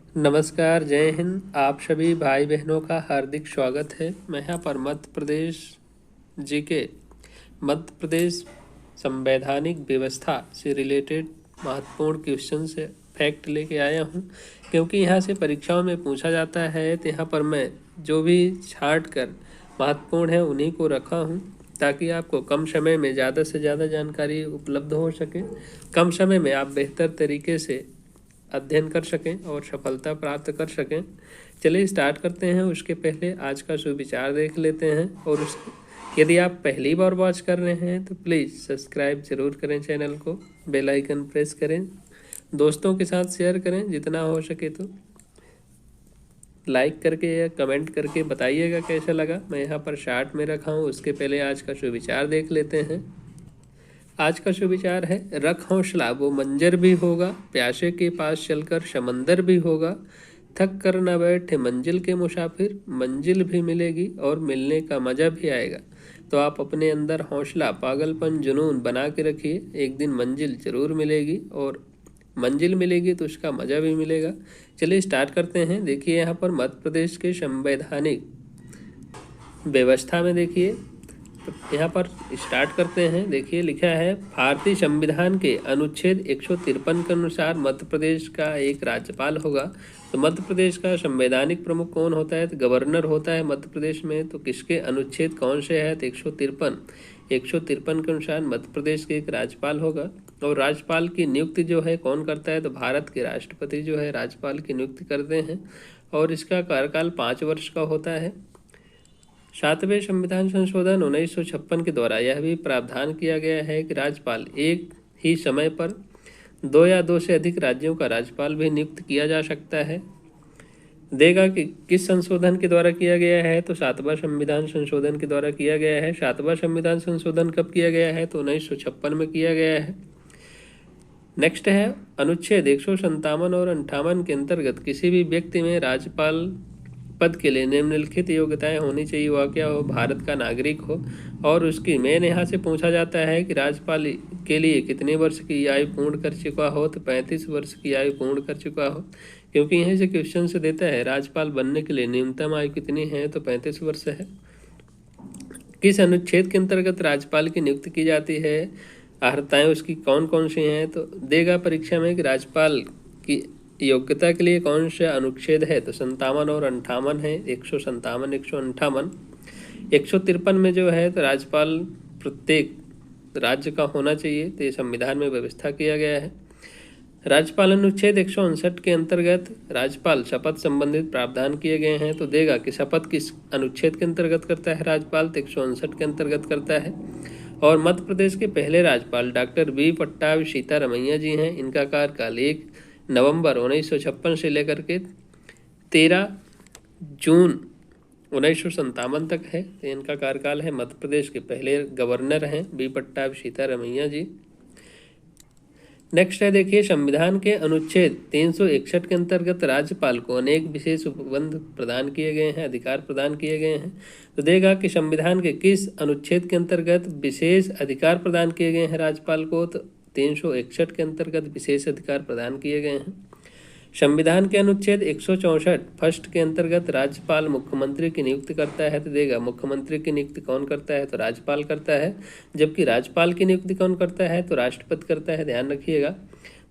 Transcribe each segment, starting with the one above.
नमस्कार, जय हिंद। आप सभी भाई बहनों का हार्दिक स्वागत है। मैं यहाँ पर मध्य प्रदेश जी के मध्य प्रदेश संवैधानिक व्यवस्था से रिलेटेड महत्वपूर्ण क्वेश्चन से फैक्ट लेके आया हूँ, क्योंकि यहाँ से परीक्षाओं में पूछा जाता है। तो यहाँ पर मैं जो भी छांट कर महत्वपूर्ण है उन्हीं को रखा हूँ, ताकि आपको कम समय में ज़्यादा से ज़्यादा जानकारी उपलब्ध हो सके, कम समय में आप बेहतर तरीके से अध्ययन कर सकें और सफलता प्राप्त कर सकें। चलिए स्टार्ट करते हैं। उसके पहले आज का सुविचार देख लेते हैं। और यदि आप पहली बार वॉच कर रहे हैं तो प्लीज़ सब्सक्राइब जरूर करें चैनल को, बेल आइकन प्रेस करें, दोस्तों के साथ शेयर करें जितना हो सके, तो लाइक करके या कमेंट करके बताइएगा कैसा लगा। मैं यहाँ पर शार्ट में रखा हूँ। उसके पहले आज का सुविचार देख लेते हैं। आज का सुविचार है, रख हौसला वो मंजर भी होगा, प्यासे के पास चलकर समंदर भी होगा, थक कर न बैठे मंजिल के मुसाफिर, मंजिल भी मिलेगी और मिलने का मज़ा भी आएगा। तो आप अपने अंदर हौसला, पागलपन, जुनून बना के रखिए। एक दिन मंजिल ज़रूर मिलेगी और मंजिल मिलेगी तो उसका मज़ा भी मिलेगा। चलिए स्टार्ट करते हैं। देखिए यहाँ पर मध्य प्रदेश के संवैधानिक व्यवस्था में देखिए, यहाँ पर स्टार्ट करते हैं। देखिए लिखा है, भारतीय संविधान के अनुच्छेद 153 के अनुसार मध्य प्रदेश का एक राज्यपाल होगा। तो मध्य प्रदेश का संवैधानिक प्रमुख कौन होता है? तो गवर्नर होता है मध्य प्रदेश में। तो किसके अनुच्छेद कौन से है? तो 153 के अनुसार मध्य प्रदेश के एक राज्यपाल होगा। और राज्यपाल की नियुक्ति जो है कौन करता है? तो भारत के राष्ट्रपति जो है राज्यपाल की नियुक्ति करते हैं, और इसका कार्यकाल 5 वर्ष का होता है। 7वें संविधान संशोधन 1956 के द्वारा यह भी प्रावधान किया गया है कि राज्यपाल एक ही समय पर 2 या 2 से अधिक राज्यों का राज्यपाल भी नियुक्त किया जा सकता है। देगा कि किस संशोधन के द्वारा किया गया है? तो 7वां संविधान संशोधन के द्वारा किया गया है। 7वां संविधान संशोधन कब किया गया है? तो 1956 में किया गया है। नेक्स्ट है, अनुच्छेद 157 और 58 के अंतर्गत किसी भी व्यक्ति में राज्यपाल पद के लिए निम्नलिखित योग्यताएं होनी चाहिए। वह क्या हो? भारत का नागरिक हो। और उसकी मेन यहाँ से पूछा जाता है कि राज्यपाल के लिए कितने वर्ष की आयु पूर्ण कर चुका हो? तो 35 वर्ष की आयु पूर्ण कर चुका हो, क्योंकि यहीं से क्वेश्चन से देता है राज्यपाल बनने के लिए न्यूनतम आयु कितनी है? तो 35 वर्ष है। किस अनुच्छेद के अंतर्गत राज्यपाल की नियुक्ति की जाती है? अर्हताएं उसकी कौन कौन सी हैं? तो देगा परीक्षा में कि राज्यपाल की योग्यता के लिए कौन सा अनुच्छेद है? तो 57 और 58 है। 157, 158। 153 में जो है तो राज्यपाल प्रत्येक राज्य का होना चाहिए। तो ये संविधान में व्यवस्था किया गया है। राज्यपाल अनुच्छेद 159 के अंतर्गत राज्यपाल शपथ संबंधित प्रावधान किए गए हैं। तो देगा कि शपथ किस अनुच्छेद के अंतर्गत करता है राज्यपाल? तो 159 के अंतर्गत करता है। और मध्य प्रदेश के पहले राज्यपाल डॉक्टर बी पट्टाभी सीतारमैया जी हैं। इनका कार्यकाल 1 नवंबर 1956 से लेकर के 13 जून 1957 तक है। इनका कार्यकाल है। मध्य प्रदेश के पहले गवर्नर हैं बी पट्टाभी सीतारमैया जी। नेक्स्ट है, देखिए संविधान के अनुच्छेद 361 के अंतर्गत राज्यपाल को अनेक विशेष उपबंध प्रदान किए गए हैं, अधिकार प्रदान किए गए हैं। तो देगा कि संविधान के किस अनुच्छेद के अंतर्गत विशेष अधिकार प्रदान किए गए हैं राज्यपाल को? तो 361 के अंतर्गत विशेष अधिकार प्रदान किए गए हैं। संविधान के अनुच्छेद 164 फर्स्ट के अंतर्गत राज्यपाल मुख्यमंत्री की नियुक्ति करता है। तो देगा मुख्यमंत्री की नियुक्ति कौन करता है? तो राज्यपाल करता है। जबकि राज्यपाल की नियुक्ति कौन करता है? तो राष्ट्रपति करता है। ध्यान रखिएगा।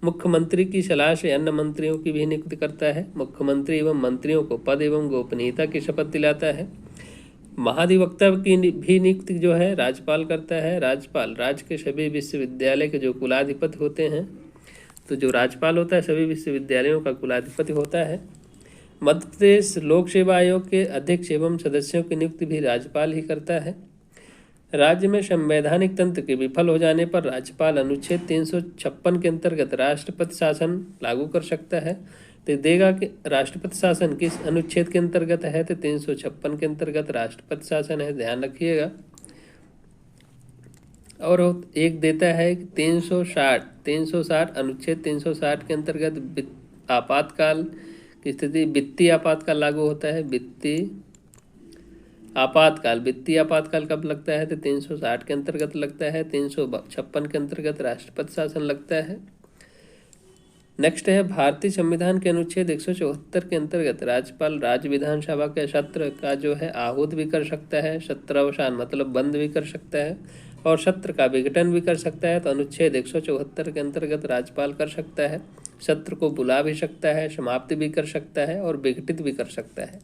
मुख्यमंत्री की सलाह से अन्य मंत्रियों की भी नियुक्ति करता है। मुख्यमंत्री एवं मंत्रियों को पद एवं गोपनीयता की शपथ दिलाता है। महाधिवक्ता की भी नियुक्ति जो है राज्यपाल करता है। राज्यपाल राज्य के सभी विश्वविद्यालय के जो कुलाधिपति होते हैं, तो जो राज्यपाल होता है सभी विश्वविद्यालयों का कुलाधिपति होता है। मध्य प्रदेश लोक सेवा आयोग के अध्यक्ष एवं सदस्यों की नियुक्ति भी राज्यपाल ही करता है। राज्य में संवैधानिक तंत्र के विफल हो जाने पर राज्यपाल अनुच्छेद 356 के अंतर्गत राष्ट्रपति शासन लागू कर सकता है। तो देगा कि राष्ट्रपति शासन किस अनुच्छेद के अंतर्गत है? तो 356 के अंतर्गत राष्ट्रपति शासन है। ध्यान रखिएगा। और एक देता है कि 360 अनुच्छेद 360 के अंतर्गत आपातकाल की स्थिति वित्तीय आपातकाल लागू होता है। वित्तीय आपातकाल कब लगता है? तो 360 के अंतर्गत लगता है। 356 के अंतर्गत राष्ट्रपति शासन लगता है। नेक्स्ट है भारतीय संविधान के अनुच्छेद 174 के अंतर्गत राज्यपाल राज्य विधानसभा के सत्र का जो है आहूत भी कर सकता है, सत्रावसान मतलब बंद भी कर सकता है, और सत्र का विघटन भी कर सकता है। तो अनुच्छेद 174 के अंतर्गत राज्यपाल कर सकता है, सत्र को बुला भी सकता है, समाप्ति भी कर सकता है और विघटित भी कर सकता है।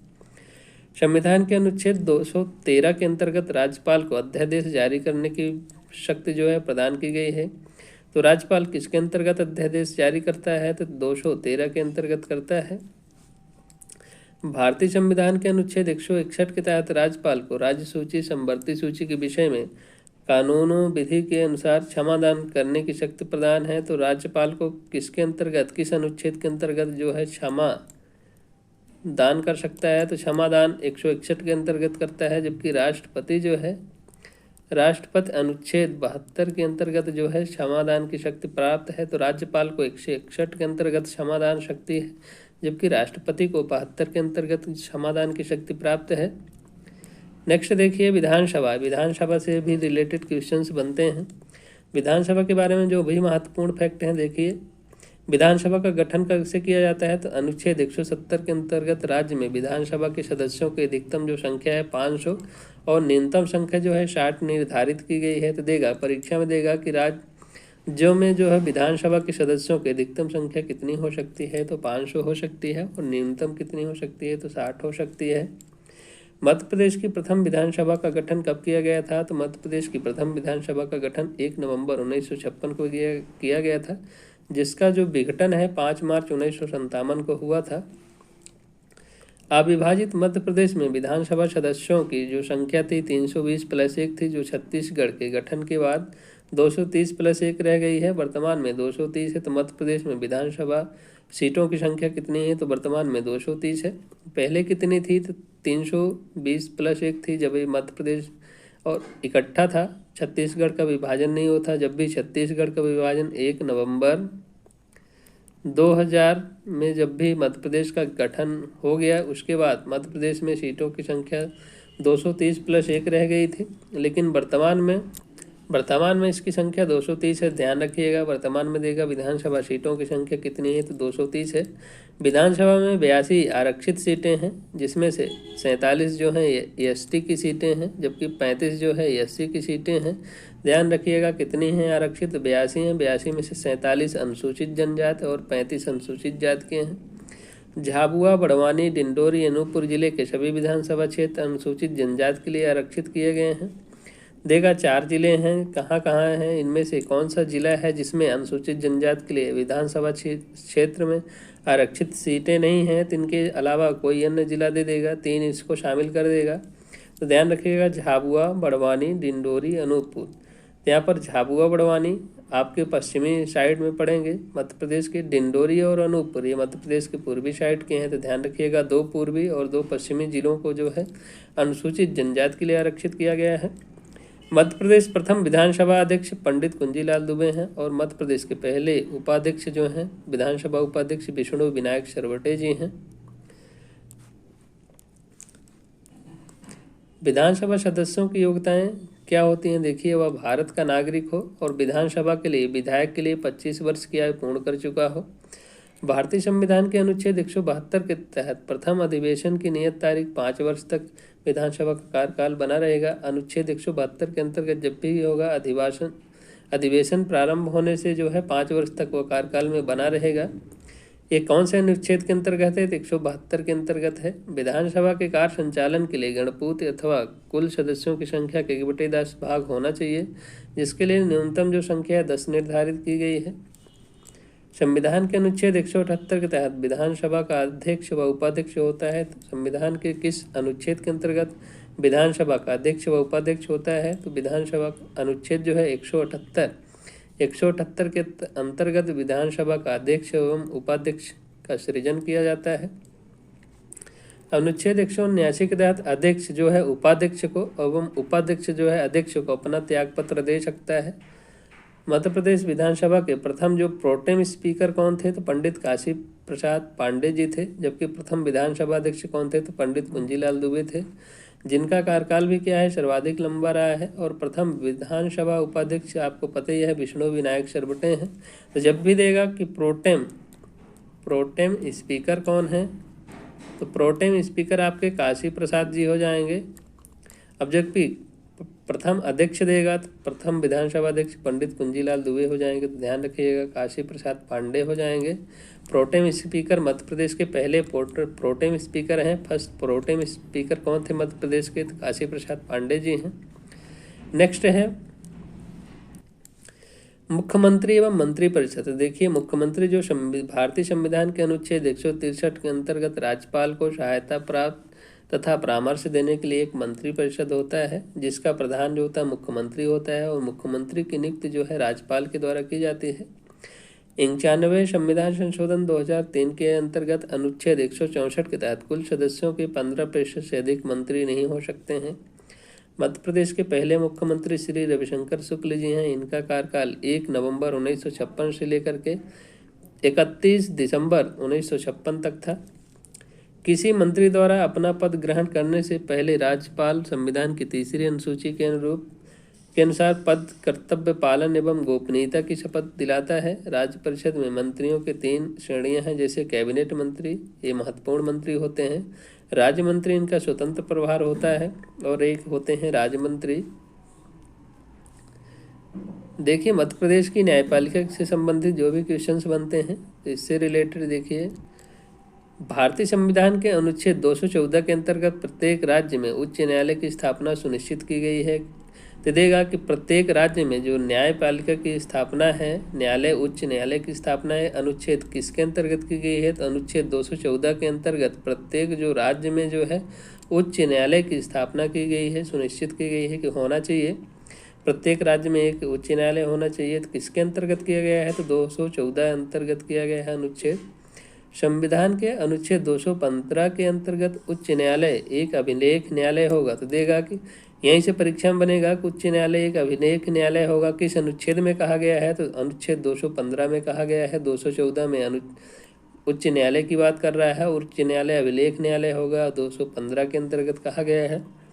संविधान के अनुच्छेद 213 के अंतर्गत राज्यपाल को अध्यादेश जारी करने की शक्ति जो है प्रदान की गई है। तो राज्यपाल किसके अंतर्गत अध्यादेश जारी करता है? तो 213 के अंतर्गत करता है। भारतीय संविधान के अनुच्छेद 161 के तहत राज्यपाल को राज्य सूची संवर्ती सूची के विषय में कानूनों विधि के अनुसार क्षमादान करने की शक्ति प्रदान है। तो राज्यपाल को किसके अंतर्गत, किस अनुच्छेद के अंतर्गत जो है क्षमा दान कर सकता है? तो क्षमादान 161 के अंतर्गत करता है। जबकि राष्ट्रपति जो है, राष्ट्रपति अनुच्छेद 72 के अंतर्गत जो है क्षमादान की शक्ति प्राप्त है। तो राज्यपाल को 161 के अंतर्गत क्षमादान शक्ति है, जबकि राष्ट्रपति को 72 के अंतर्गत क्षमादान की शक्ति प्राप्त है। नेक्स्ट देखिए विधानसभा। विधानसभा से भी रिलेटेड क्वेश्चंस बनते हैं। विधानसभा के बारे में जो भी महत्वपूर्ण फैक्ट हैं देखिए। विधानसभा का गठन कैसे किया जाता है? तो अनुच्छेद 170 के अंतर्गत राज्य में विधानसभा के सदस्यों की अधिकतम जो संख्या है 500 और न्यूनतम संख्या जो है 60 निर्धारित की गई है। तो देगा, परीक्षा में देगा कि राज्यों में जो है विधानसभा के सदस्यों की अधिकतम संख्या कितनी हो सकती है? तो 500 हो सकती है, और न्यूनतम कितनी हो सकती है? तो 60 हो सकती है। मध्य प्रदेश की प्रथम विधानसभा का गठन कब किया गया था? तो मध्य प्रदेश की प्रथम विधानसभा का गठन 1 नवंबर 1956 को किया गया था, जिसका जो विघटन है 5 मार्च 1957 को हुआ था। अविभाजित मध्य प्रदेश में विधानसभा सदस्यों की जो संख्या थी 320 + 1 थी, जो छत्तीसगढ़ के गठन के बाद 230 + 1 रह गई है। वर्तमान में 230 है। तो मध्य प्रदेश में विधानसभा सीटों की संख्या कितनी है? तो वर्तमान में 230 है। पहले कितनी थी? तो 320 + 1 थी, जब ये मध्य प्रदेश और इकट्ठा था, छत्तीसगढ़ का विभाजन नहीं होता। जब भी छत्तीसगढ़ का विभाजन 1 नवंबर 2000 में जब भी मध्य प्रदेश का गठन हो गया, उसके बाद मध्य प्रदेश में सीटों की संख्या 230 + 1 रह गई थी। लेकिन वर्तमान में इसकी संख्या 230 है। ध्यान रखिएगा, वर्तमान में देगा विधानसभा सीटों की संख्या कितनी है? तो 230 है। विधानसभा में 82 आरक्षित सीटें हैं, जिसमें से 47 जो हैं एसटी की सीटें हैं, जबकि 35 जो है एससी की सीटें हैं। ध्यान रखिएगा कितनी हैं आरक्षित? 82 हैं। 82 में से 47 अनुसूचित जनजाति और 35 अनुसूचित जाति के हैं। झाबुआ, बड़वानी, डिंडोरी, अनूपपुर जिले के सभी विधानसभा क्षेत्र अनुसूचित जनजाति के लिए आरक्षित किए गए हैं। देगा 4 जिले हैं, कहाँ कहाँ हैं, इनमें से कौन सा जिला है जिसमें अनुसूचित जनजाति के लिए विधानसभा क्षेत्र में आरक्षित सीटें नहीं हैं? तो इनके अलावा कोई अन्य जिला दे देगा, 3 इसको शामिल कर देगा। तो ध्यान रखिएगा झाबुआ, बड़वानी, डिंडोरी, अनूपपुर। यहाँ पर झाबुआ, बड़वानी आपके पश्चिमी साइड में पड़ेंगे मध्य प्रदेश के। डिंडोरी और अनूपपुर ये मध्य प्रदेश के पूर्वी साइड के हैं। तो ध्यान रखिएगा 2 पूर्वी और 2 पश्चिमी जिलों को जो है अनुसूचित जनजाति के लिए आरक्षित किया गया है। मध्य प्रदेश प्रथम विधानसभा अध्यक्ष पंडित कुंजीलाल दुबे हैं, और मध्य प्रदेश के पहले उपाध्यक्ष जो हैं विधानसभा उपाध्यक्ष विष्णु विनायक सरवटे जी हैं। विधानसभा सदस्यों की योग्यताएं क्या होती हैं? देखिए, वह भारत का नागरिक हो और विधानसभा के लिए विधायक के लिए 25 वर्ष की आयु पूर्ण कर चुका हो। भारतीय संविधान के अनुच्छेद 172 के तहत प्रथम अधिवेशन की नियत तारीख 5 वर्ष तक विधानसभा का कार्यकाल बना रहेगा। अनुच्छेद 172 के अंतर्गत जब भी होगा अधिवेशन प्रारंभ होने से जो है 5 वर्ष तक वह कार्यकाल में बना रहेगा। ये कौन से अनुच्छेद के अंतर्गत है? 172 के अंतर्गत है। विधानसभा के कार्य संचालन के लिए गणपूत अथवा कुल सदस्यों की संख्या के 1/10 भाग होना चाहिए, जिसके लिए न्यूनतम जो संख्या है 10 निर्धारित की गई है। संविधान के अनुच्छेद 178 के तहत विधानसभा का अध्यक्ष व उपाध्यक्ष होता है। तो संविधान के किस अनुच्छेद के अंतर्गत विधानसभा का अध्यक्ष व उपाध्यक्ष होता है? तो विधानसभा अनुच्छेद जो है 178 के अंतर्गत विधानसभा का अध्यक्ष एवं उपाध्यक्ष का सृजन किया जाता है। अनुच्छेद 179 के तहत अध्यक्ष जो है उपाध्यक्ष को एवं उपाध्यक्ष जो है अध्यक्ष को अपना त्यागपत्र दे सकता है। मध्य प्रदेश विधानसभा के प्रथम जो प्रोटेम स्पीकर कौन थे? तो पंडित काशी प्रसाद पांडे जी थे। जबकि प्रथम विधानसभा अध्यक्ष कौन थे? तो पंडित कुंजीलाल दुबे थे, जिनका कार्यकाल भी क्या है सर्वाधिक लंबा रहा है। और प्रथम विधानसभा उपाध्यक्ष आपको पता ही है विष्णु विनायक सरवटे हैं। तो जब भी देगा कि प्रोटेम प्रोटेम स्पीकर कौन है? तो प्रोटेम स्पीकर आपके काशी प्रसाद जी हो जाएंगे। अब जबकि प्रथम अध्यक्ष देगा तो प्रथम विधानसभा अध्यक्ष पंडित कुंजीलाल दुबे हो जाएंगे, तो ध्यान रखिएगा काशी प्रसाद पांडे हो जाएंगे। प्रोटेम स्पीकर मध्य प्रदेश के पहले प्रोटेम स्पीकर हैं। फर्स्ट प्रोटेम स्पीकर कौन थे मध्य प्रदेश के? तो काशी प्रसाद पांडे जी हैं। नेक्स्ट है मुख्यमंत्री एवं मंत्रिपरिषद। देखिए मुख्यमंत्री जो भारतीय संविधान के अनुच्छेद 163 के अंतर्गत राज्यपाल को सहायता प्राप्त तथा परामर्श देने के लिए एक मंत्रिपरिषद होता है, जिसका प्रधान जो होता है मुख्यमंत्री होता है, और मुख्यमंत्री की नियुक्ति जो है राज्यपाल के द्वारा की जाती है। 91वें संविधान संशोधन 2003 के अंतर्गत अनुच्छेद 164 के तहत कुल सदस्यों के 15% से अधिक मंत्री नहीं हो सकते हैं। मध्य प्रदेश के पहले मुख्यमंत्री श्री रविशंकर शुक्ल जी हैं। इनका कार्यकाल 1 नवंबर 1956 से लेकर के 31 दिसंबर 1956 तक था। किसी मंत्री द्वारा अपना पद ग्रहण करने से पहले राज्यपाल संविधान की तीसरी अनुसूची के अनुसार पद कर्तव्य पालन एवं गोपनीयता की शपथ दिलाता है। राज्य परिषद में मंत्रियों के 3 श्रेणियां हैं, जैसे कैबिनेट मंत्री, ये महत्वपूर्ण मंत्री होते हैं। राज्य मंत्री, इनका स्वतंत्र प्रभार होता है, और एक होते हैं राज्य मंत्री। देखिए मध्य प्रदेश की न्यायपालिका से संबंधित जो भी क्वेश्चंस बनते हैं तो इससे रिलेटेड देखिए, भारतीय संविधान के अनुच्छेद 214 के अंतर्गत प्रत्येक राज्य में उच्च न्यायालय की स्थापना सुनिश्चित की गई है। तो देगा कि प्रत्येक राज्य में जो न्यायपालिका की स्थापना है, न्यायालय उच्च न्यायालय की स्थापना है, अनुच्छेद किसके अंतर्गत की गई है? तो अनुच्छेद 214 के अंतर्गत प्रत्येक जो राज्य में जो है उच्च न्यायालय की स्थापना की गई है, सुनिश्चित की गई है कि होना चाहिए। प्रत्येक राज्य में एक उच्च न्यायालय होना चाहिए। तो किसके अंतर्गत किया गया है? तो 214 अंतर्गत किया गया है अनुच्छेद। संविधान के अनुच्छेद 215 के अंतर्गत उच्च न्यायालय एक अभिलेख न्यायालय होगा। तो देगा कि यहीं से परीक्षा में बनेगा कि उच्च न्यायालय एक अभिलेख न्यायालय होगा। किस अनुच्छेद में कहा गया है? तो अनुच्छेद 215 में कहा गया है। 214 में उच्च न्यायालय की बात कर रहा है, उच्च न्यायालय अभिलेख न्यायालय होगा। 215 के अंतर्गत कहा गया है।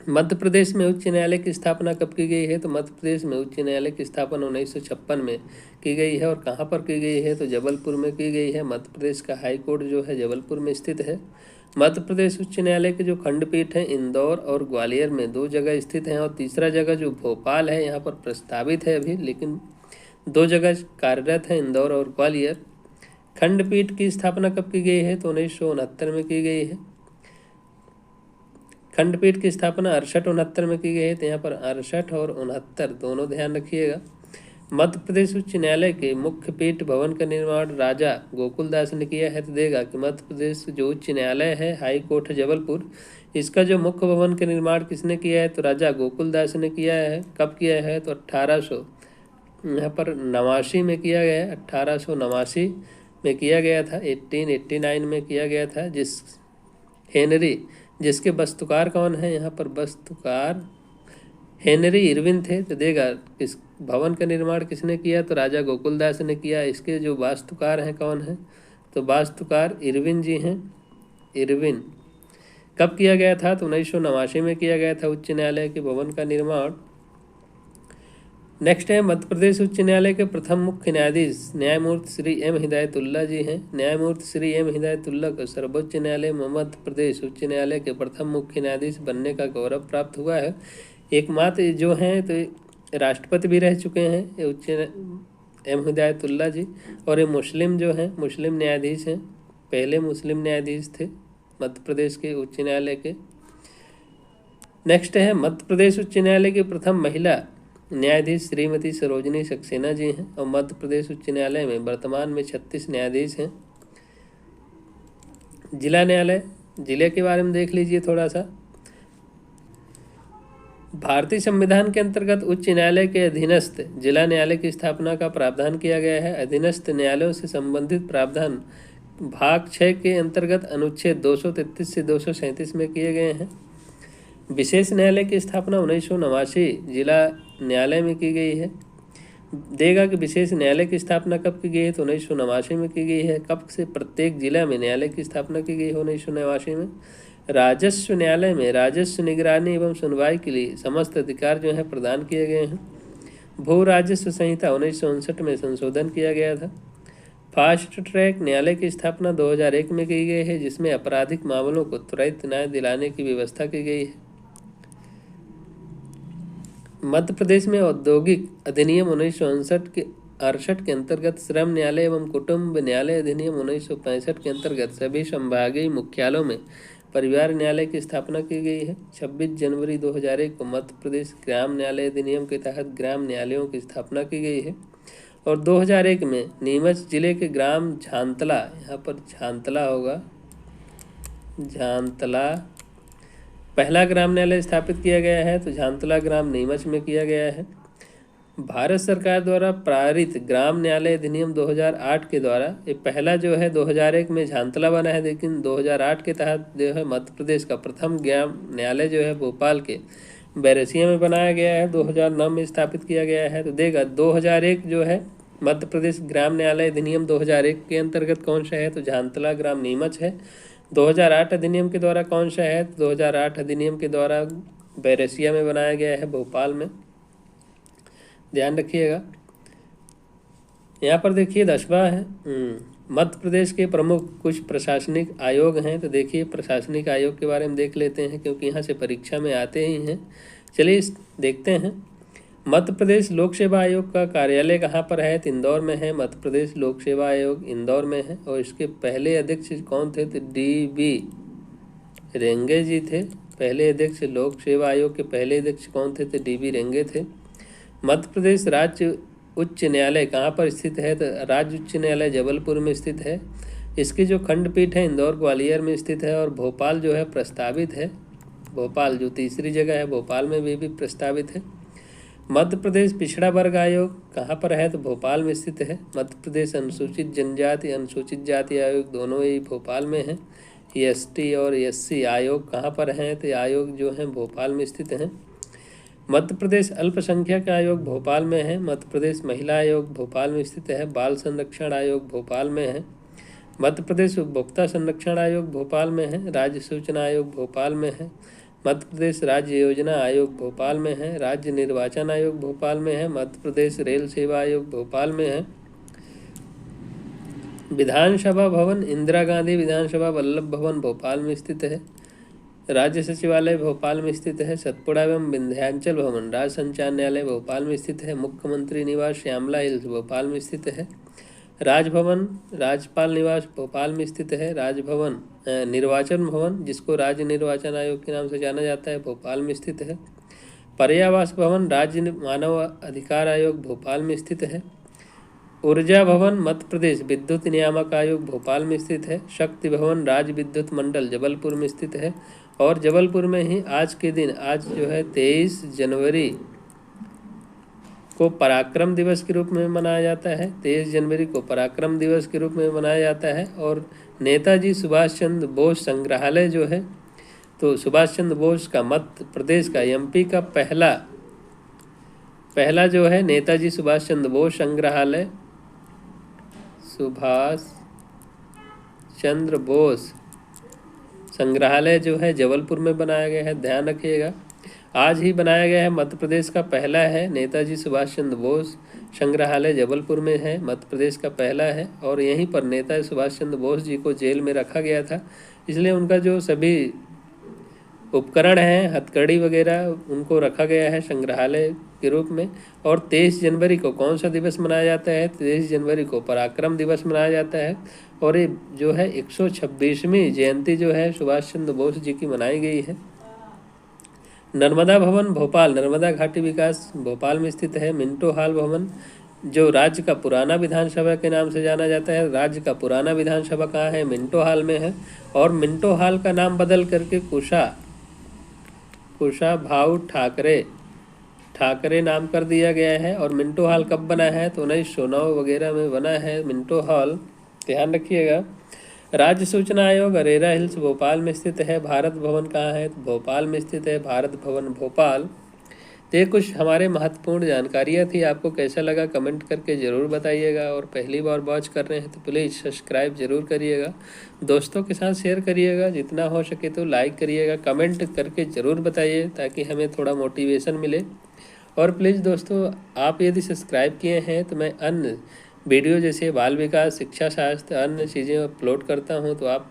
मध्य प्रदेश में उच्च न्यायालय की स्थापना कब की गई है? तो मध्य प्रदेश में उच्च न्यायालय की स्थापना 1956 में की गई है। और कहाँ पर की गई है? तो जबलपुर में की गई है। मध्य प्रदेश का हाई कोर्ट जो है जबलपुर में स्थित है। मध्य प्रदेश उच्च न्यायालय के जो खंडपीठ हैं इंदौर और ग्वालियर में 2 जगह स्थित हैं, और तीसरा जगह जो भोपाल है यहाँ पर प्रस्तावित है अभी, लेकिन 2 जगह कार्यरत है, इंदौर और ग्वालियर। खंडपीठ की स्थापना कब की गई है? तो 1969 में की गई है। खंडपीठ की स्थापना 68-69 में की गई है। तो यहाँ पर 68 और 69 दोनों ध्यान रखिएगा। मध्य प्रदेश उच्च न्यायालय के मुख्य पीठ भवन का निर्माण राजा गोकुलदास ने किया है। तो देगा कि मध्य प्रदेश जो उच्च न्यायालय है, हाई कोर्ट जबलपुर, इसका जो मुख्य भवन का निर्माण किसने किया है? तो राजा गोकुलदास ने किया है। कब किया है? तो 1889 में किया गया है। 1889 में किया गया था। 1889 में किया गया था। जिसके वास्तुकार कौन है? यहाँ पर वास्तुकार हेनरी इरविन थे। तो देगा इस भवन का निर्माण किसने किया? तो राजा गोकुलदास ने किया। इसके जो वास्तुकार हैं कौन है? तो वास्तुकार इरविन जी हैं। इरविन। कब किया गया था? तो 1989 में किया गया था उच्च न्यायालय के भवन का निर्माण। नेक्स्ट है मध्य प्रदेश उच्च न्यायालय के प्रथम मुख्य न्यायाधीश न्यायमूर्ति श्री एम हिदायतुल्ला जी हैं। न्यायमूर्ति श्री एम हिदायतुल्ला को सर्वोच्च न्यायालय मध्य प्रदेश उच्च न्यायालय के प्रथम मुख्य न्यायाधीश बनने का गौरव प्राप्त हुआ है। एकमात्र जो हैं तो राष्ट्रपति भी रह चुके हैं उच्च एम हिदायतुल्ला जी, और ये मुस्लिम जो हैं मुस्लिम न्यायाधीश हैं, पहले मुस्लिम न्यायाधीश थे मध्य प्रदेश के उच्च न्यायालय के। नेक्स्ट है मध्य प्रदेश उच्च न्यायालय की प्रथम महिला न्यायाधीश श्रीमती सरोजनी सक्सेना जी हैं, और मध्य प्रदेश उच्च न्यायालय में वर्तमान में 36 न्यायाधीश हैं। जिला न्यायालय, जिले के बारे में देख लीजिए थोड़ा सा। भारतीय संविधान के अंतर्गत उच्च न्यायालय के अधीनस्थ जिला न्यायालय की स्थापना का प्रावधान किया गया है। अधीनस्थ न्यायालयों से संबंधित प्रावधान भाग 6 के अंतर्गत अनुच्छेद 233 से 237 में किए गए हैं। विशेष न्यायालय की स्थापना 1989 जिला न्यायालय में की गई है। देगा कि विशेष न्यायालय की स्थापना कब की गई है? तो 1989 में की गई है। कब से प्रत्येक जिला में न्यायालय की स्थापना की गई है? 1989 में। राजस्व न्यायालय में राजस्व निगरानी एवं सुनवाई के लिए समस्त अधिकार जो है प्रदान किए गए हैं। भू राजस्व संहिता 1959 में संशोधन किया गया था। फास्ट ट्रैक न्यायालय की स्थापना 2001 में की गई है, जिसमें आपराधिक मामलों को त्वरित न्याय दिलाने की व्यवस्था की गई है। मध्य प्रदेश में औद्योगिक अधिनियम 1968 के अंतर्गत श्रम न्यायालय एवं कुटुंब न्यायालय अधिनियम 1965 के अंतर्गत सभी संभागीय मुख्यालयों में परिवार न्यायालय की स्थापना की गई है। 26 जनवरी 2001 को मध्य प्रदेश ग्राम न्यायालय अधिनियम के तहत ग्राम न्यायालयों की स्थापना की गई है। और 2001 में नीमच जिले के ग्राम झांतला, यहाँ पर झांतला होगा, झांतला पहला ग्राम न्यायालय स्थापित किया गया है। तो झांतला ग्राम नीमच में किया गया है। भारत सरकार द्वारा पारित ग्राम न्यायालय अधिनियम 2008 के द्वारा ये पहला जो है 2001 में झांतला बना है, लेकिन 2008 के तहत जो है मध्य प्रदेश का प्रथम ग्राम न्यायालय जो है भोपाल के बैरसिया में बनाया गया है, 2009 में स्थापित किया गया है। तो देखा 2001 जो है मध्य प्रदेश ग्राम न्यायालय अधिनियम 2001 के अंतर्गत कौन सा है, तो झांतला ग्राम नीमच है। 2008 अधिनियम के द्वारा कौन सा है, 2008 अधिनियम के द्वारा बैरसिया में बनाया गया है, भोपाल में, ध्यान रखिएगा। यहाँ पर देखिए 10वां है मध्य प्रदेश के प्रमुख कुछ प्रशासनिक आयोग हैं। तो देखिए प्रशासनिक आयोग के बारे में देख लेते हैं, क्योंकि यहाँ से परीक्षा में आते ही हैं। चलिए देखते हैं। मध्य प्रदेश लोक सेवा आयोग का कार्यालय कहाँ पर है, तो इंदौर में है। मध्य प्रदेश लोक सेवा आयोग इंदौर में है। और इसके पहले अध्यक्ष कौन थे, तो DB रेंगे जी थे। पहले अध्यक्ष लोक सेवा आयोग के पहले अध्यक्ष कौन थे, तो DB रेंगे थे। मध्य प्रदेश राज्य उच्च न्यायालय कहाँ पर स्थित है, तो राज्य उच्च न्यायालय जबलपुर में स्थित है। इसकी जो खंडपीठ है इंदौर ग्वालियर में स्थित है। और भोपाल जो है प्रस्तावित है, भोपाल जो तीसरी जगह है भोपाल में भी प्रस्तावित है। मध्य प्रदेश पिछड़ा वर्ग आयोग कहाँ पर है, तो भोपाल में स्थित है। मध्य प्रदेश अनुसूचित जनजाति अनुसूचित जाति आयोग दोनों ही भोपाल में हैं। ST और SC आयोग कहाँ पर हैं, तो आयोग जो हैं भोपाल में स्थित हैं। मध्य प्रदेश अल्पसंख्यक आयोग भोपाल में है। मध्य प्रदेश महिला आयोग भोपाल में स्थित है। बाल संरक्षण आयोग भोपाल में है। मध्य प्रदेश उपभोक्ता संरक्षण आयोग भोपाल में है। राज्य सूचना आयोग भोपाल में है। मध्य प्रदेश राज्य योजना आयोग भोपाल में है। राज्य निर्वाचन आयोग भोपाल में है। मध्य प्रदेश रेल सेवा आयोग भोपाल में है। विधानसभा भवन इंदिरा गांधी विधानसभा वल्लभ भवन भोपाल में स्थित है। राज्य सचिवालय भोपाल में स्थित है। सतपुड़ा एवं विंध्याचल भवन राज्य संचार न्यायालय भोपाल में स्थित है। मुख्यमंत्री निवास श्यामला हिल्स भोपाल में स्थित है। राजभवन राज्यपाल निवास भोपाल में स्थित है। राजभवन निर्वाचन भवन जिसको राज्य निर्वाचन आयोग के नाम से जाना जाता है भोपाल में स्थित है। पर्यावास भवन राज्य मानव अधिकार आयोग भोपाल में स्थित है। ऊर्जा भवन मध्य प्रदेश विद्युत नियामक आयोग भोपाल में स्थित है। शक्ति भवन राज्य विद्युत मंडल जबलपुर में स्थित है। और जबलपुर में ही आज के दिन आज जो है 23 जनवरी को पराक्रम दिवस के रूप में मनाया जाता है। 23 जनवरी को पराक्रम दिवस के रूप में मनाया जाता है। और नेताजी सुभाष चंद्र बोस संग्रहालय जो है, तो सुभाष चंद्र बोस का मध्य प्रदेश का MP का पहला जो है नेताजी सुभाष चंद्र बोस संग्रहालय, सुभाष चंद्र बोस संग्रहालय जो है जबलपुर में बनाया गया है, ध्यान रखिएगा। आज ही बनाया गया है। मध्य प्रदेश का पहला है नेताजी सुभाष चंद्र बोस संग्रहालय जबलपुर में है, मध्य प्रदेश का पहला है। और यहीं पर नेताजी सुभाष चंद्र बोस जी को जेल में रखा गया था, इसलिए उनका जो सभी उपकरण हैं हथकड़ी वगैरह उनको रखा गया है संग्रहालय के रूप में। और 23 जनवरी को कौन सा दिवस मनाया जाता है, 23 जनवरी को पराक्रम दिवस मनाया जाता है। और ये जो है 126वीं जयंती जो है सुभाष चंद्र बोस जी की मनाई गई है। नर्मदा भवन भोपाल नर्मदा घाटी विकास भोपाल में स्थित है। मिंटो हॉल भवन जो राज्य का पुराना विधानसभा के नाम से जाना जाता है, राज्य का पुराना विधानसभा कहाँ है, मिंटो हॉल में है। और मिंटो हॉल का नाम बदल करके कुशाभाऊ ठाकरे नाम कर दिया गया है। और मिंटो हॉल कब बना है, तो 1909 वगैरह में बना है मिंटो हॉल, ध्यान रखिएगा। राज्य सूचना आयोग अरेरा हिल्स भोपाल में स्थित है। भारत भवन कहाँ है, तो भोपाल में स्थित है, भारत भवन भोपाल। तो ये कुछ हमारे महत्वपूर्ण जानकारियाँ थी। आपको कैसा लगा कमेंट करके ज़रूर बताइएगा। और पहली बार वॉच कर रहे हैं तो प्लीज़ सब्सक्राइब ज़रूर करिएगा, दोस्तों के साथ शेयर करिएगा, जितना हो सके तो लाइक करिएगा, कमेंट करके ज़रूर बताइए ताकि हमें थोड़ा मोटिवेशन मिले। और प्लीज़ दोस्तों आप यदि सब्सक्राइब किए हैं तो मैं अन्य वीडियो जैसे बाल विकास, शिक्षा शास्त्र, अन्य चीज़ें अपलोड करता हूँ तो आप